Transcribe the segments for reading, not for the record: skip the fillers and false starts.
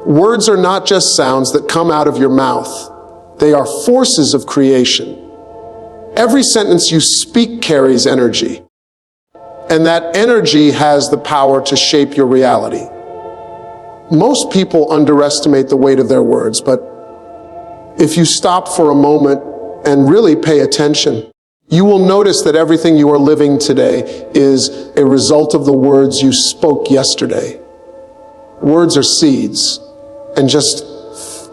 Words are not just sounds that come out of your mouth. They are forces of creation. Every sentence you speak carries energy, and that energy has the power to shape your reality. Most people underestimate the weight of their words, but if you stop for a moment and really pay attention, you will notice that everything you are living today is a result of the words you spoke yesterday. Words are seeds, and just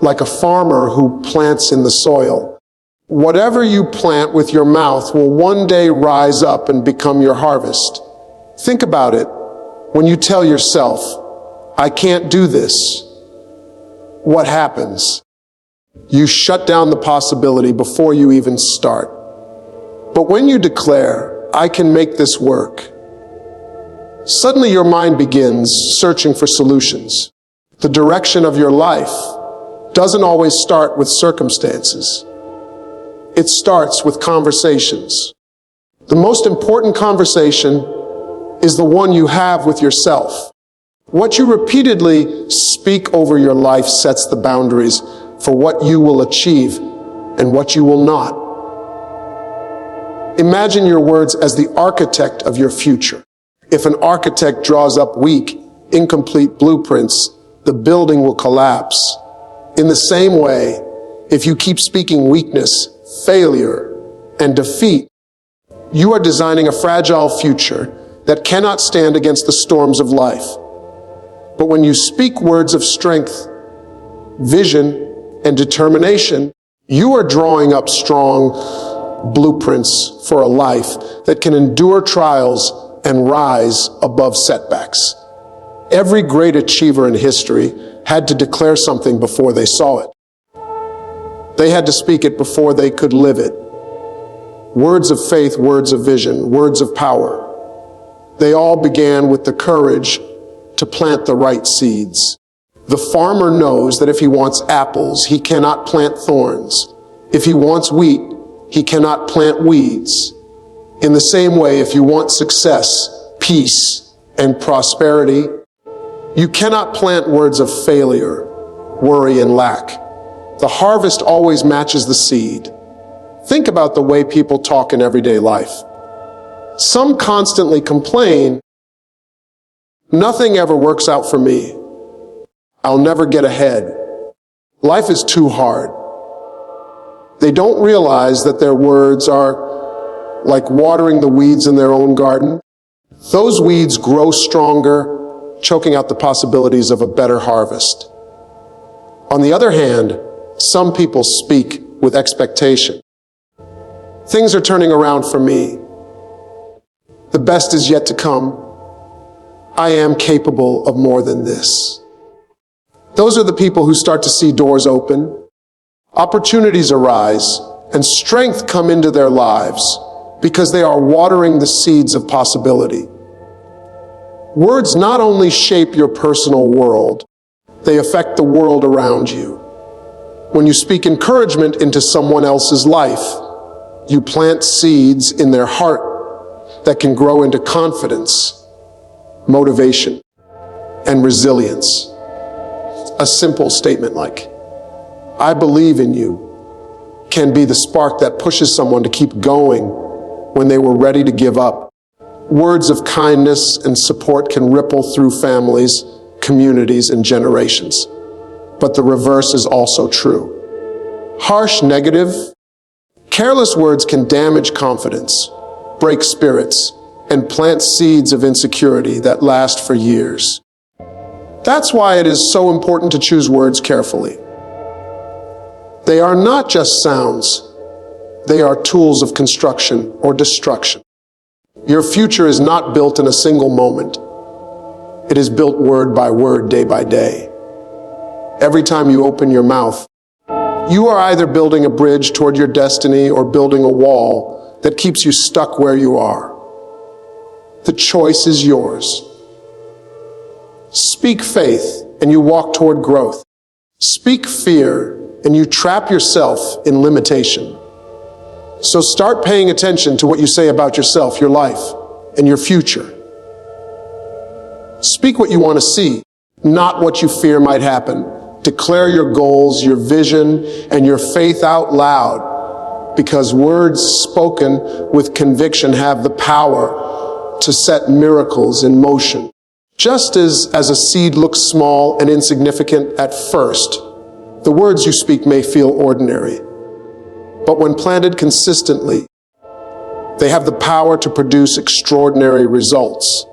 like a farmer who plants in the soil, whatever you plant with your mouth will one day rise up and become your harvest. Think about it. When you tell yourself, "I can't do this," what happens? You shut down the possibility before you even start. But when you declare, "I can make this work," suddenly your mind begins searching for solutions. The direction of your life doesn't always start with circumstances. It starts with conversations. The most important conversation is the one you have with yourself. What you repeatedly speak over your life sets the boundaries for what you will achieve and what you will not. Imagine your words as the architect of your future. If an architect draws up weak, incomplete blueprints, the building will collapse. In the same way, if you keep speaking weakness, failure, and defeat, you are designing a fragile future that cannot stand against the storms of life. But when you speak words of strength, vision, and determination, you are drawing up strong blueprints for a life that can endure trials and rise above setbacks. Every great achiever in history had to declare something before they saw it. They had to speak it before they could live it. Words of faith, words of vision, words of power. They all began with the courage to plant the right seeds. The farmer knows that if he wants apples, he cannot plant thorns. If he wants wheat, he cannot plant weeds. In the same way, if you want success, peace, and prosperity, you cannot plant words of failure, worry, and lack. The harvest always matches the seed. Think about the way people talk in everyday life. Some constantly complain, "Nothing ever works out for me. I'll never get ahead. Life is too hard." They don't realize that their words are like watering the weeds in their own garden. Those weeds grow stronger, choking out the possibilities of a better harvest. On the other hand, some people speak with expectation. "Things are turning around for me. The best is yet to come. I am capable of more than this." Those are the people who start to see doors open, opportunities arise, and strength come into their lives because they are watering the seeds of possibility. Words not only shape your personal world, they affect the world around you. When you speak encouragement into someone else's life, you plant seeds in their heart that can grow into confidence, motivation, and resilience. A simple statement like, "I believe in you," can be the spark that pushes someone to keep going when they were ready to give up. Words of kindness and support can ripple through families, communities, and generations. But the reverse is also true. Harsh, negative, careless words can damage confidence, break spirits, and plant seeds of insecurity that last for years. That's why it is so important to choose words carefully. They are not just sounds. They are tools of construction or destruction. Your future is not built in a single moment. It is built word by word, day by day. Every time you open your mouth, you are either building a bridge toward your destiny or building a wall that keeps you stuck where you are. The choice is yours. Speak faith and you walk toward growth. Speak fear and you trap yourself in limitation. So start paying attention to what you say about yourself, your life, and your future. Speak what you want to see, not what you fear might happen. Declare your goals, your vision, and your faith out loud, because words spoken with conviction have the power to set miracles in motion. Just as a seed looks small and insignificant at first, the words you speak may feel ordinary. But when planted consistently, they have the power to produce extraordinary results.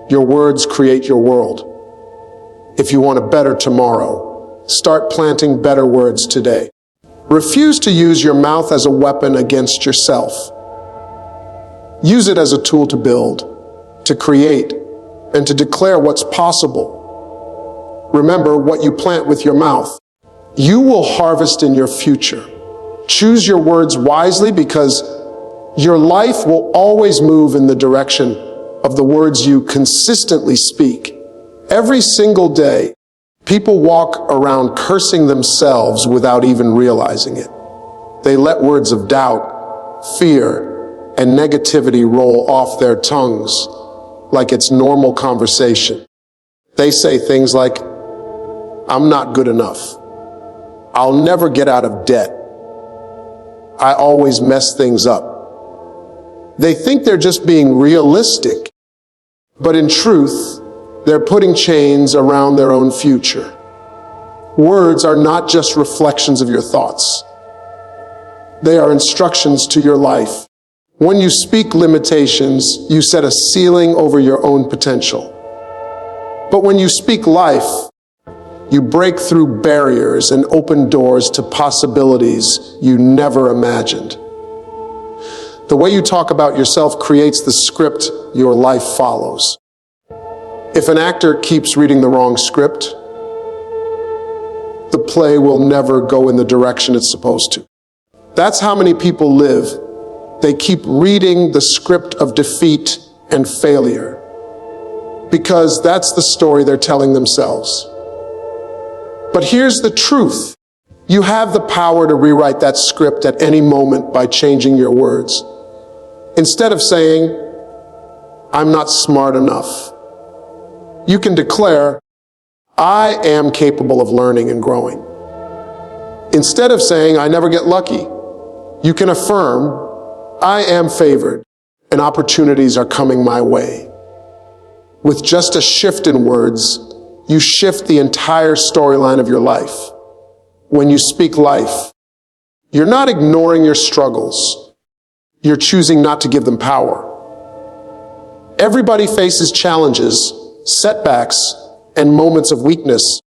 Your words create your world. If you want a better tomorrow, start planting better words today. Refuse to use your mouth as a weapon against yourself. Use it as a tool to build, to create, and to declare what's possible. Remember, what you plant with your mouth, you will harvest in your future. Choose your words wisely, because your life will always move in the direction of the words you consistently speak. Every single day, people walk around cursing themselves without even realizing it. They let words of doubt, fear, and negativity roll off their tongues like it's normal conversation. They say things like, "I'm not good enough. I'll never get out of debt. I always mess things up." They think they're just being realistic, but in truth, they're putting chains around their own future. Words are not just reflections of your thoughts. They are instructions to your life. When you speak limitations, you set a ceiling over your own potential. But when you speak life, you break through barriers and open doors to possibilities you never imagined. The way you talk about yourself creates the script your life follows. If an actor keeps reading the wrong script, the play will never go in the direction it's supposed to. That's how many people live. They keep reading the script of defeat and failure, because that's the story they're telling themselves. But here's the truth. You have the power to rewrite that script at any moment by changing your words. Instead of saying, "I'm not smart enough," you can declare, "I am capable of learning and growing." Instead of saying, "I never get lucky," you can affirm, "I am favored and opportunities are coming my way." With just a shift in words, you shift the entire storyline of your life. When you speak life, you're not ignoring your struggles. You're choosing not to give them power. Everybody faces challenges, setbacks, and moments of weakness.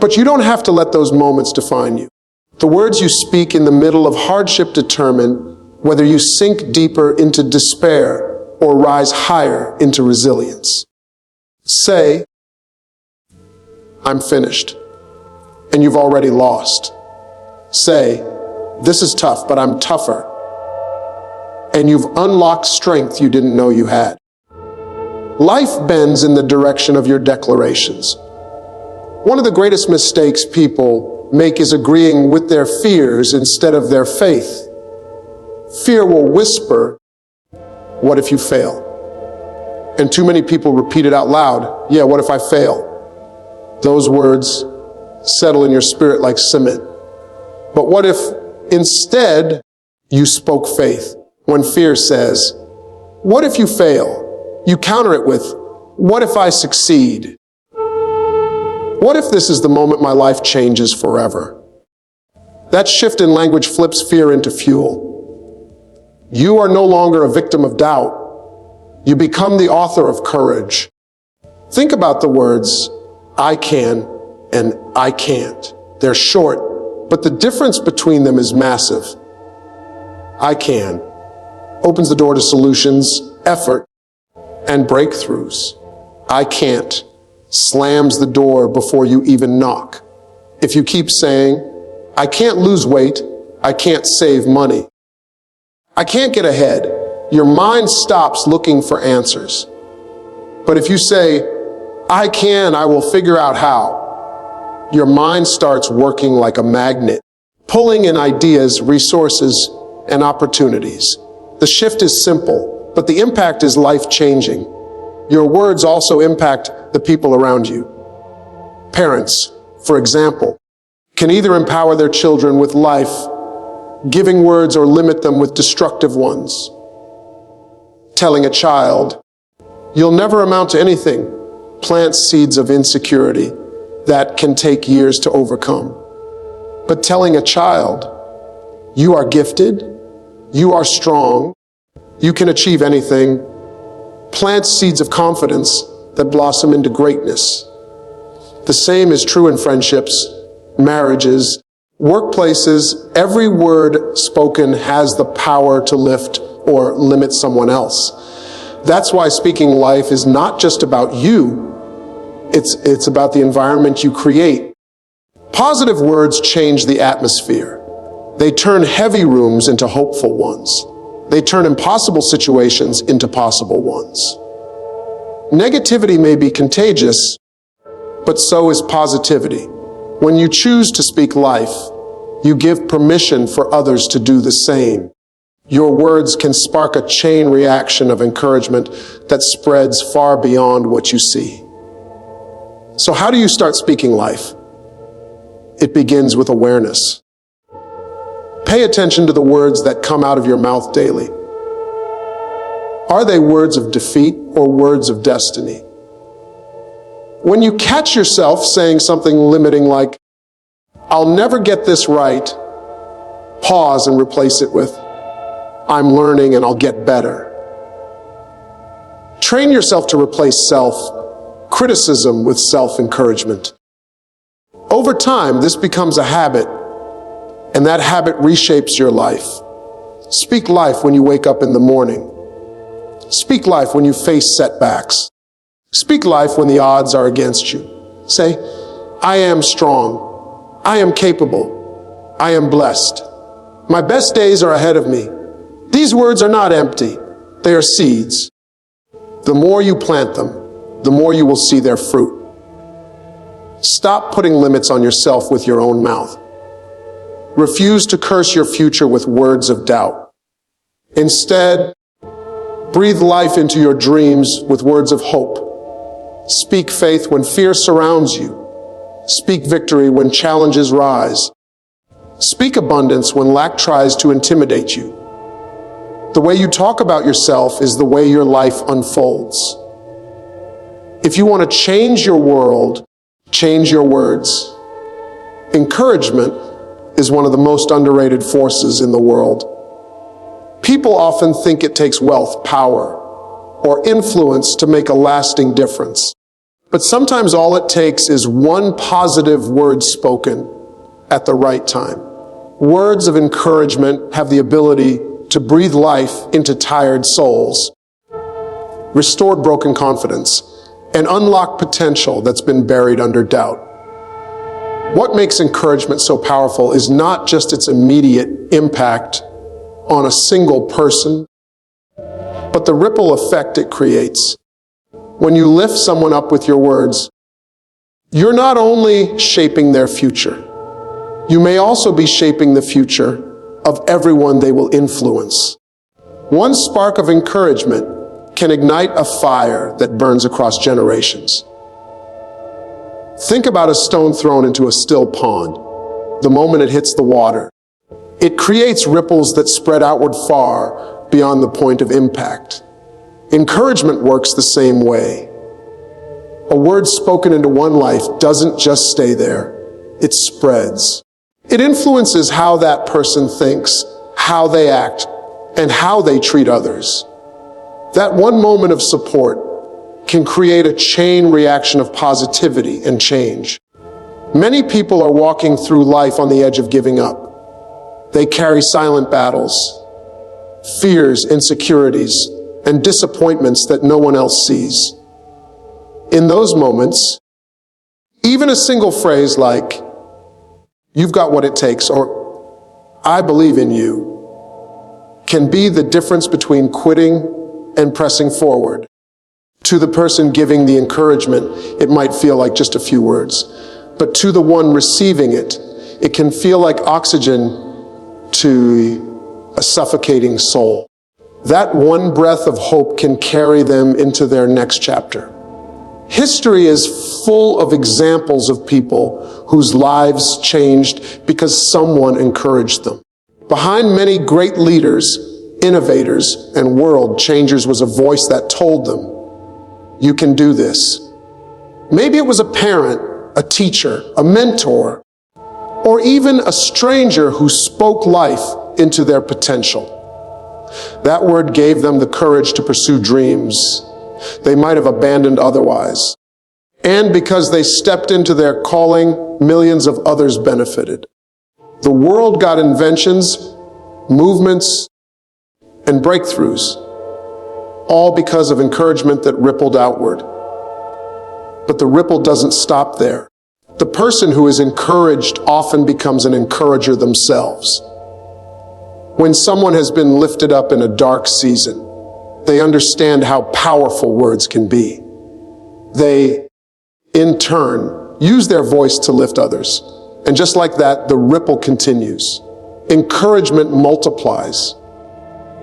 But you don't have to let those moments define you. The words you speak in the middle of hardship determine whether you sink deeper into despair or rise higher into resilience. Say, "I'm finished," and you've already lost. Say, "This is tough, but I'm tougher," and you've unlocked strength you didn't know you had. Life bends in the direction of your declarations. One of the greatest mistakes people make is agreeing with their fears instead of their faith. Fear will whisper, "What if you fail?" And too many people repeat it out loud, "Yeah, what if I fail?" Those words settle in your spirit like cement. But what if instead you spoke faith? When fear says, "What if you fail?" you counter it with, "What if I succeed? What if this is the moment my life changes forever?" That shift in language flips fear into fuel. You are no longer a victim of doubt. You become the author of courage. Think about the words, "I can" and "I can't." They're short, but the difference between them is massive. "I can" opens the door to solutions, effort, and breakthroughs. "I can't" slams the door before you even knock. If you keep saying, "I can't lose weight, I can't save money, I can't get ahead," your mind stops looking for answers. But if you say, "I can, I will figure out how," your mind starts working like a magnet, pulling in ideas, resources, and opportunities. The shift is simple, but the impact is life-changing. Your words also impact the people around you. Parents, for example, can either empower their children with life, giving words, or limit them with destructive ones. Telling a child, "You'll never amount to anything," plants seeds of insecurity that can take years to overcome. But telling a child, "You are gifted, you are strong, you can achieve anything," plants seeds of confidence that blossom into greatness. The same is true in friendships, marriages, workplaces. Every word spoken has the power to lift or limit someone else. That's why speaking life is not just about you, it's about the environment you create. Positive words change the atmosphere. They turn heavy rooms into hopeful ones. They turn impossible situations into possible ones. Negativity may be contagious, but so is positivity. When you choose to speak life, you give permission for others to do the same. Your words can spark a chain reaction of encouragement that spreads far beyond what you see. So how do you start speaking life? It begins with awareness. Pay attention to the words that come out of your mouth daily. Are they words of defeat or words of destiny? When you catch yourself saying something limiting like, "I'll never get this right," pause and replace it with, "I'm learning and I'll get better." Train yourself to replace self-criticism with self-encouragement. Over time, this becomes a habit, and that habit reshapes your life. Speak life when you wake up in the morning. Speak life when you face setbacks. Speak life when the odds are against you. Say, "I am strong. I am capable. I am blessed. My best days are ahead of me." These words are not empty. They are seeds. The more you plant them, the more you will see their fruit. Stop putting limits on yourself with your own mouth. Refuse to curse your future with words of doubt. Instead, breathe life into your dreams with words of hope. Speak faith when fear surrounds you. Speak victory when challenges rise. Speak abundance when lack tries to intimidate you. The way you talk about yourself is the way your life unfolds. If you want to change your world, change your words. Encouragement is one of the most underrated forces in the world. People often think it takes wealth, power, or influence to make a lasting difference. But sometimes all it takes is one positive word spoken at the right time. Words of encouragement have the ability to breathe life into tired souls, restore broken confidence, and unlock potential that's been buried under doubt. What makes encouragement so powerful is not just its immediate impact on a single person, but the ripple effect it creates. When you lift someone up with your words, you're not only shaping their future, you may also be shaping the future of everyone they will influence. One spark of encouragement can ignite a fire that burns across generations. Think about a stone thrown into a still pond. The moment it hits the water, it creates ripples that spread outward far beyond the point of impact. Encouragement works the same way. A word spoken into one life doesn't just stay there, it spreads. It influences how that person thinks, how they act, and how they treat others. That one moment of support can create a chain reaction of positivity and change. Many people are walking through life on the edge of giving up. They carry silent battles, fears, insecurities, and disappointments that no one else sees. In those moments, even a single phrase like, "You've got what it takes," or "I believe in you," can be the difference between quitting and pressing forward. To the person giving the encouragement, it might feel like just a few words. But to the one receiving it, it can feel like oxygen to a suffocating soul. That one breath of hope can carry them into their next chapter. History is full of examples of people whose lives changed because someone encouraged them. Behind many great leaders, innovators, and world changers was a voice that told them, "You can do this." Maybe it was a parent, a teacher, a mentor, or even a stranger who spoke life into their potential. That word gave them the courage to pursue dreams they might have abandoned otherwise. And because they stepped into their calling, millions of others benefited. The world got inventions, movements, and breakthroughs, all because of encouragement that rippled outward. But the ripple doesn't stop there. The person who is encouraged often becomes an encourager themselves. When someone has been lifted up in a dark season, they understand how powerful words can be. They, in turn, use their voice to lift others. And just like that, the ripple continues. Encouragement multiplies.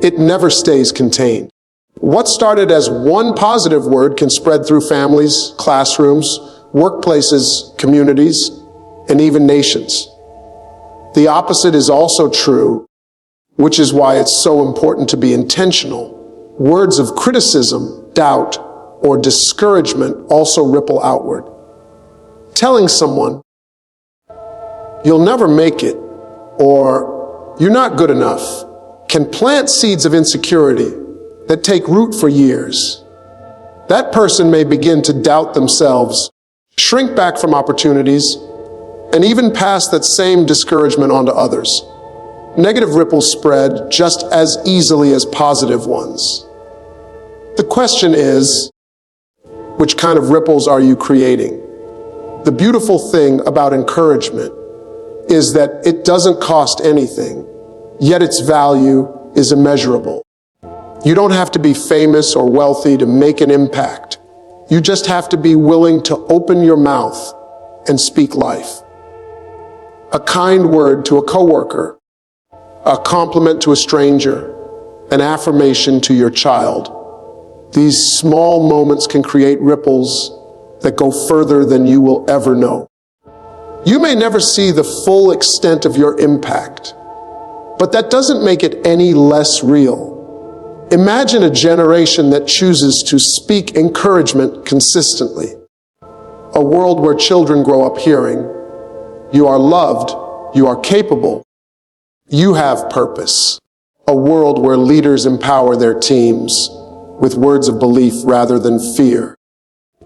It never stays contained. What started as one positive word can spread through families, classrooms, workplaces, communities, and even nations. The opposite is also true, which is why it's so important to be intentional. Words of criticism, doubt, or discouragement also ripple outward. Telling someone, "You'll never make it," or "You're not good enough," can plant seeds of insecurity that take root for years. That person may begin to doubt themselves, shrink back from opportunities, and even pass that same discouragement on to others. Negative ripples spread just as easily as positive ones. The question is, which kind of ripples are you creating? The beautiful thing about encouragement is that it doesn't cost anything, yet its value is immeasurable. You don't have to be famous or wealthy to make an impact. You just have to be willing to open your mouth and speak life. A kind word to a coworker, a compliment to a stranger, an affirmation to your child. These small moments can create ripples that go further than you will ever know. You may never see the full extent of your impact, but that doesn't make it any less real. Imagine a generation that chooses to speak encouragement consistently. A world where children grow up hearing, "You are loved, you are capable, you have purpose." A world where leaders empower their teams with words of belief rather than fear.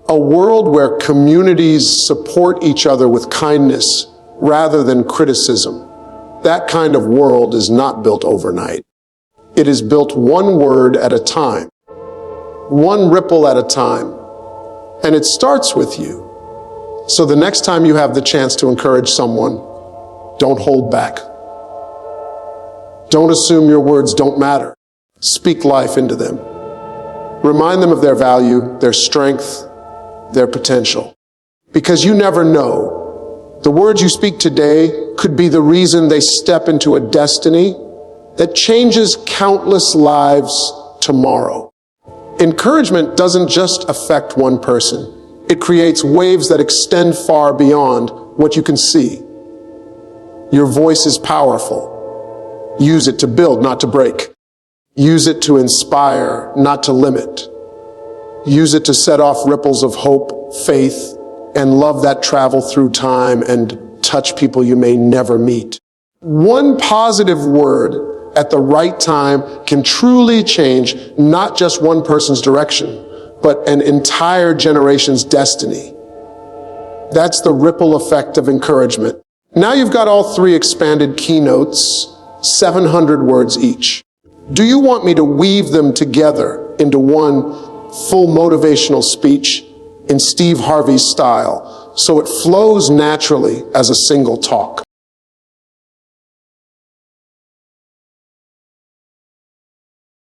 A world where communities support each other with kindness rather than criticism. That kind of world is not built overnight. It is built one word at a time, one ripple at a time, and it starts with you. So the next time you have the chance to encourage someone, don't hold back. Don't assume your words don't matter. Speak life into them. Remind them of their value, their strength, their potential. Because you never know. The words you speak today could be the reason they step into a destiny that changes countless lives tomorrow. Encouragement doesn't just affect one person. It creates waves that extend far beyond what you can see. Your voice is powerful. Use it to build, not to break. Use it to inspire, not to limit. Use it to set off ripples of hope, faith, and love that travel through time and touch people you may never meet. One positive word at the right time can truly change not just one person's direction, but an entire generation's destiny. That's the ripple effect of encouragement. Now you've got all three expanded keynotes, 700 words each. Do you want me to weave them together into one full motivational speech in Steve Harvey's style so it flows naturally as a single talk?